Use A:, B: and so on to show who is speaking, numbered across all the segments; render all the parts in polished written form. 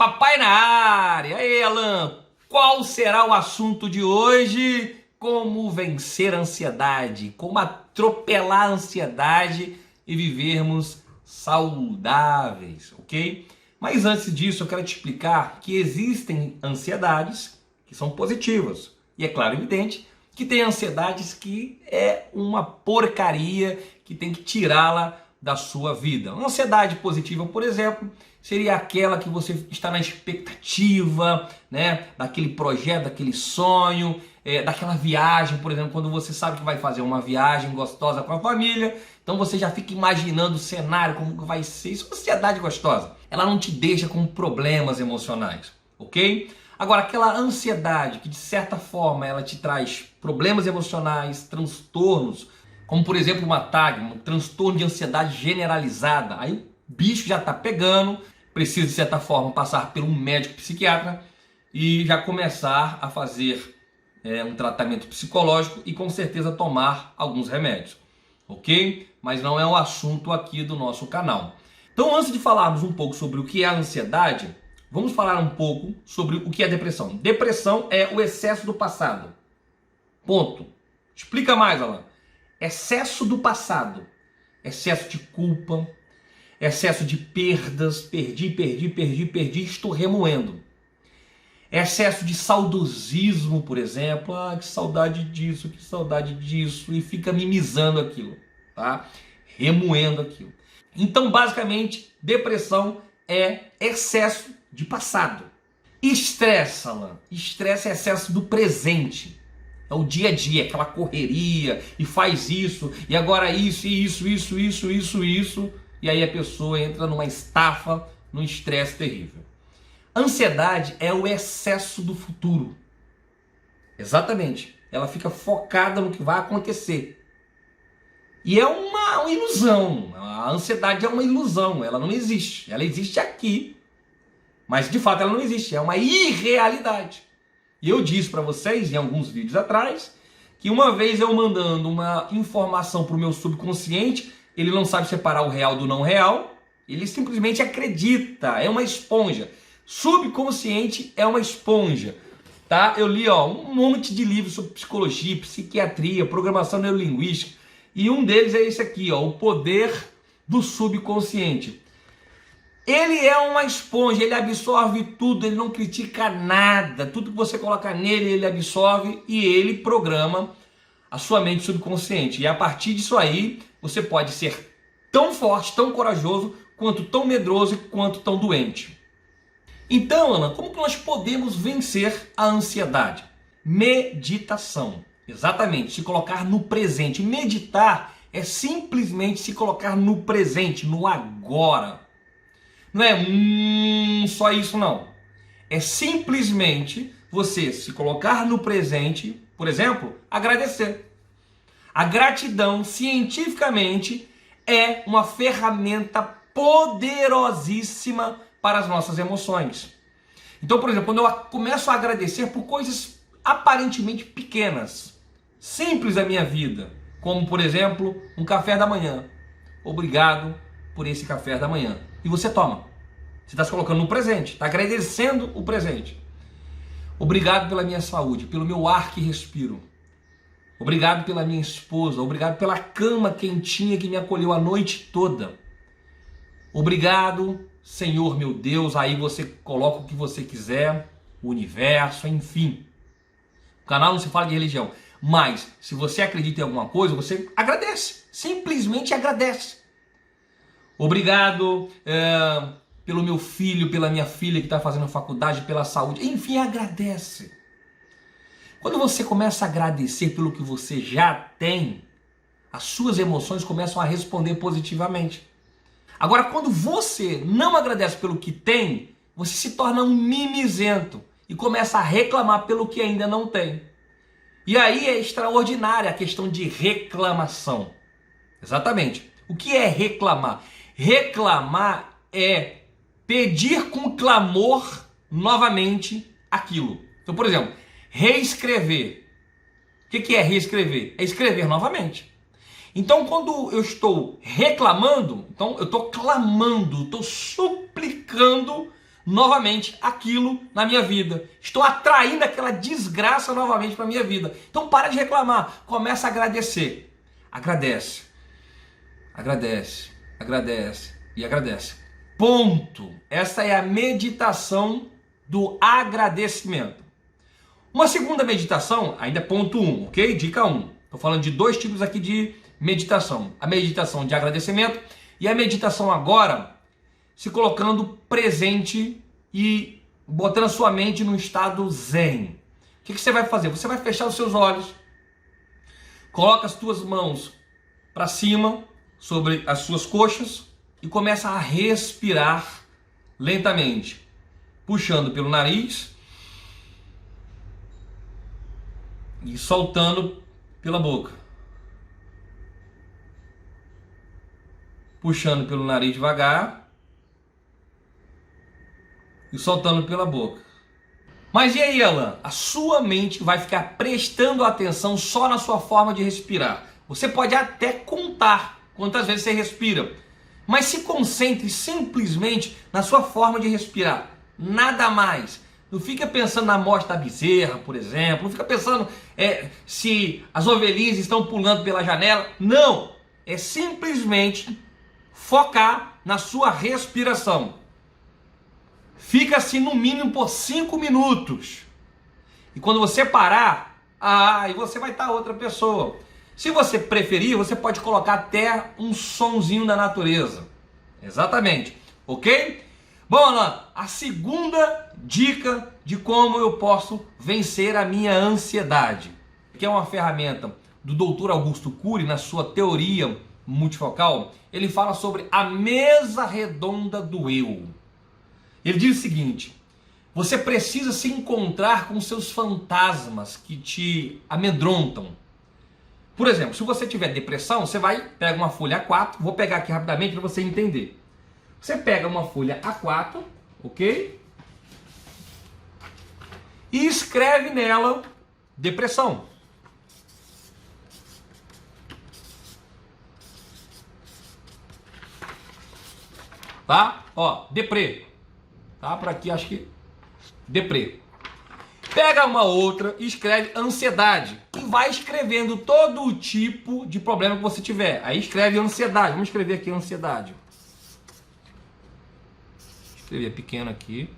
A: Papai na área! Aí, Alan, qual será o assunto de hoje? Como vencer a ansiedade, como atropelar a ansiedade e vivermos saudáveis, ok? Mas antes disso, eu quero te explicar que existem ansiedades que são positivas. E é claro, evidente, que tem ansiedades que é uma porcaria, que tem que tirá-la da sua vida. Uma ansiedade positiva, por exemplo, seria aquela que você está na expectativa, né, daquele projeto, daquele sonho, daquela viagem, por exemplo, quando você sabe que vai fazer uma viagem gostosa com a família, então você já fica imaginando o cenário, como que vai ser. Isso é uma ansiedade gostosa. Ela não te deixa com problemas emocionais, ok? Agora, aquela ansiedade que de certa forma ela te traz problemas emocionais, transtornos, como por exemplo uma TAG, um transtorno de ansiedade generalizada, aí o bicho já está pegando, precisa de certa forma passar por um médico psiquiatra e já começar a fazer um tratamento psicológico e com certeza tomar alguns remédios, ok? Mas não é o assunto aqui do nosso canal. Então, antes de falarmos um pouco sobre o que é a ansiedade, vamos falar um pouco sobre o que é depressão. Depressão é o excesso do passado. Ponto. Explica mais, Alan. Excesso do passado. Excesso de culpa, excesso de perdas, perdi, estou remoendo. Excesso de saudosismo, por exemplo, que saudade disso, e fica mimizando aquilo, tá? Remoendo aquilo. Então, basicamente, depressão é excesso de passado. Estresse, Alan. Estresse é excesso do presente. É o dia a dia, aquela correria, e faz isso, e agora isso, e aí a pessoa entra numa estafa, num estresse terrível. Ansiedade é o excesso do futuro. Exatamente. Ela fica focada no que vai acontecer. E é uma ilusão. A ansiedade é uma ilusão, ela não existe. Ela existe aqui, mas de fato ela não existe, é uma irrealidade. E eu disse para vocês em alguns vídeos atrás que uma vez eu mandando uma informação para o meu subconsciente, ele não sabe separar o real do não real, ele simplesmente acredita, é uma esponja. Subconsciente é uma esponja, tá? Eu li um monte de livros sobre psicologia, psiquiatria, programação neurolinguística, e um deles é esse aqui, O Poder do Subconsciente. Ele é uma esponja, ele absorve tudo, ele não critica nada. Tudo que você coloca nele, ele absorve e ele programa a sua mente subconsciente. E a partir disso aí, você pode ser tão forte, tão corajoso, quanto tão medroso, quanto tão doente. Então, Ana, como que nós podemos vencer a ansiedade? Meditação. Exatamente, se colocar no presente. Meditar é simplesmente se colocar no presente, no agora. Não é só isso não. É simplesmente você se colocar no presente, por exemplo, agradecer. A gratidão, cientificamente, é uma ferramenta poderosíssima para as nossas emoções. Então, por exemplo, quando eu começo a agradecer por coisas aparentemente pequenas, simples da minha vida, como, por exemplo, um café da manhã. Obrigado por esse café da manhã. E você toma. Você está se colocando no presente, está agradecendo o presente. Obrigado pela minha saúde, pelo meu ar que respiro. Obrigado pela minha esposa, obrigado pela cama quentinha que me acolheu a noite toda. Obrigado, Senhor meu Deus, aí você coloca o que você quiser, o universo, enfim. O canal não se fala de religião, mas se você acredita em alguma coisa, você agradece, simplesmente agradece. Obrigado pelo meu filho, pela minha filha que está fazendo faculdade, pela saúde, enfim, agradece. Quando você começa a agradecer pelo que você já tem, as suas emoções começam a responder positivamente. Agora, quando você não agradece pelo que tem, você se torna um mimizento e começa a reclamar pelo que ainda não tem. E aí é extraordinária a questão de reclamação. Exatamente. O que é reclamar? Reclamar é pedir com clamor novamente aquilo. Então, por exemplo, reescrever. O que é reescrever? É escrever novamente. Então, quando eu estou reclamando, então eu estou clamando, estou suplicando novamente aquilo na minha vida. Estou atraindo aquela desgraça novamente para a minha vida. Então para de reclamar, começa a agradecer. Agradece, agradece, agradece e agradece. Ponto. Essa é a meditação do agradecimento. Uma segunda meditação, ainda é ponto 1, ok? Dica 1. Estou falando de 2 tipos aqui de meditação. A meditação de agradecimento e a meditação agora se colocando presente e botando a sua mente num estado zen. O que você vai fazer? Você vai fechar os seus olhos, coloca as tuas mãos para cima, sobre as suas coxas e começa a respirar lentamente, puxando pelo nariz e soltando pela boca. Puxando pelo nariz devagar e soltando pela boca. Mas e aí, Alan? A sua mente vai ficar prestando atenção só na sua forma de respirar. Você pode até contar quantas vezes você respira, mas se concentre simplesmente na sua forma de respirar. Nada mais. Não fica pensando na morte da bezerra, por exemplo. Não fica pensando se as ovelhinhas estão pulando pela janela. Não. É simplesmente focar na sua respiração. Fica assim no mínimo por 5 minutos. E quando você parar, aí você vai estar outra pessoa. Se você preferir, você pode colocar até um sonzinho da natureza. Exatamente. Ok? Bom, Alan, a segunda dica de como eu posso vencer a minha ansiedade, que é uma ferramenta do Dr. Augusto Cury, na sua teoria multifocal, ele fala sobre a mesa redonda do eu. Ele diz o seguinte: você precisa se encontrar com seus fantasmas que te amedrontam. Por exemplo, se você tiver depressão, você pega uma folha A4, vou pegar aqui rapidamente para você entender. Você pega uma folha A4, ok? E escreve nela depressão. Tá? Ó, deprê. Tá? Por aqui acho que deprê. Pega uma outra e escreve ansiedade. E vai escrevendo todo o tipo de problema que você tiver. Aí escreve ansiedade. Vamos escrever aqui ansiedade. Escrever pequeno aqui.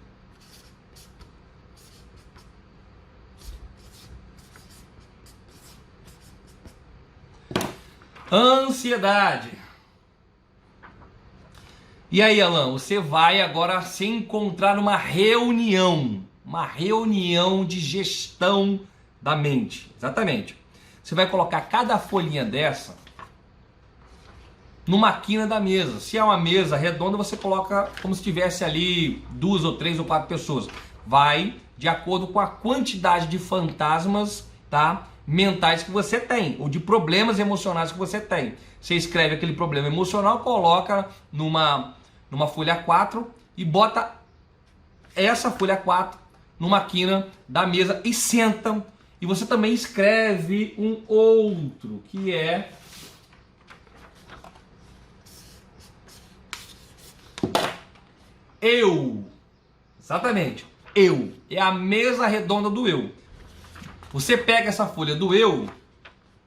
A: Ansiedade. E aí, Alan, você vai agora se encontrar numa reunião. Uma reunião de gestão da mente. Exatamente. Você vai colocar cada folhinha dessa numa quina da mesa. Se é uma mesa redonda, você coloca como se tivesse ali 2 ou 3 ou 4 pessoas. Vai de acordo com a quantidade de fantasmas, tá, mentais que você tem, ou de problemas emocionais que você tem. Você escreve aquele problema emocional, coloca numa folha A4 e bota essa folha A4 numa quina da mesa e senta. E você também escreve um outro, que é eu. Exatamente, eu. É a mesa redonda do eu. Você pega essa folha do eu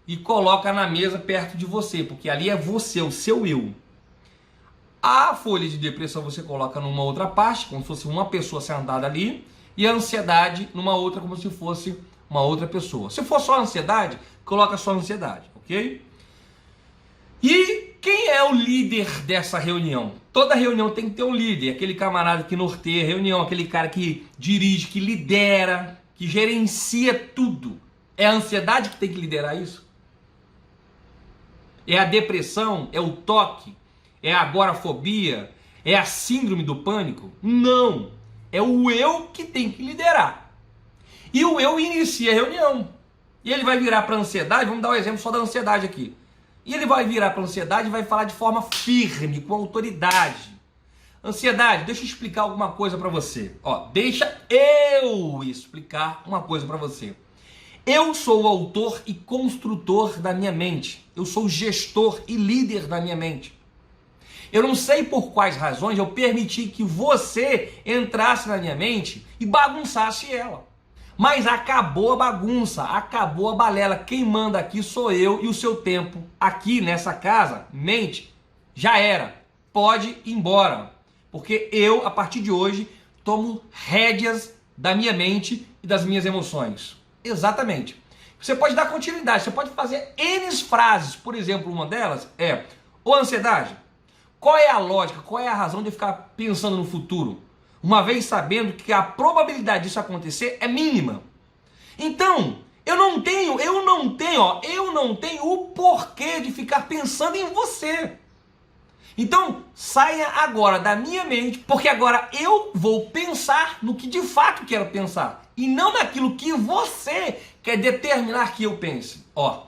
A: e coloca na mesa perto de você, porque ali é você, o seu eu. A folha de depressão você coloca numa outra parte, como se fosse uma pessoa sentada ali, e a ansiedade numa outra, como se fosse uma outra pessoa. Se for só ansiedade, coloca só ansiedade, ok? E quem é o líder dessa reunião? Toda reunião tem que ter um líder, aquele camarada que norteia a reunião, aquele cara que dirige, que lidera, que gerencia tudo. É a ansiedade que tem que liderar isso? É a depressão? É o toque? É a agorafobia? É a síndrome do pânico? Não! É o eu que tem que liderar. E o eu inicia a reunião. E ele vai virar para a ansiedade, vamos dar um exemplo só da ansiedade aqui. E ele vai virar para a ansiedade e vai falar de forma firme, com autoridade. Ansiedade, deixa eu explicar alguma coisa para você. Ó, deixa eu explicar uma coisa para você. Eu sou o autor e construtor da minha mente. Eu sou o gestor e líder da minha mente. Eu não sei por quais razões eu permiti que você entrasse na minha mente e bagunçasse ela. Mas acabou a bagunça, acabou a balela. Quem manda aqui sou eu e o seu tempo aqui nessa casa, mente, já era. Pode ir embora. Porque eu, a partir de hoje, tomo rédeas da minha mente e das minhas emoções. Exatamente. Você pode dar continuidade, você pode fazer N frases. Por exemplo, uma delas é: ô ansiedade, qual é a lógica, qual é a razão de eu ficar pensando no futuro? Uma vez sabendo que a probabilidade disso acontecer é mínima. Então, eu não tenho o porquê de ficar pensando em você. Então, saia agora da minha mente, porque agora eu vou pensar no que de fato quero pensar e não naquilo que você quer determinar que eu pense. Ó,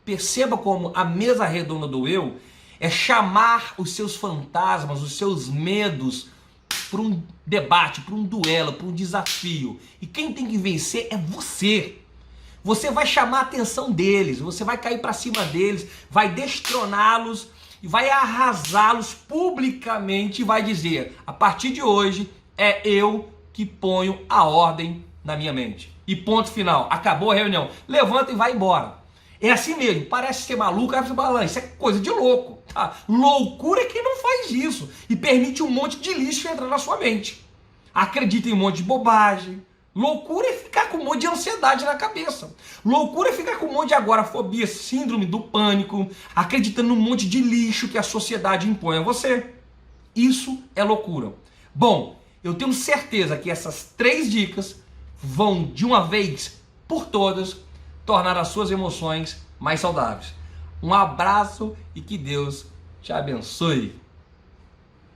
A: perceba como a mesa redonda do eu é chamar os seus fantasmas, os seus medos para um debate, para um duelo, para um desafio. E quem tem que vencer é você. Você vai chamar a atenção deles, você vai cair para cima deles, vai destroná-los e vai arrasá-los publicamente e vai dizer: a partir de hoje é eu que ponho a ordem na minha mente. E ponto final. Acabou a reunião. Levanta e vai embora. É assim mesmo. Parece ser maluco, isso é coisa de louco. Tá? Loucura é quem não faz isso e permite um monte de lixo entrar na sua mente. Acredita em um monte de bobagem. Loucura é ficar com um monte de ansiedade na cabeça. Loucura é ficar com um monte de agorafobia, síndrome do pânico, acreditando num monte de lixo que a sociedade impõe a você. Isso é loucura. Bom, eu tenho certeza que essas 3 dicas vão, de uma vez por todas, tornar as suas emoções mais saudáveis. Um abraço e que Deus te abençoe.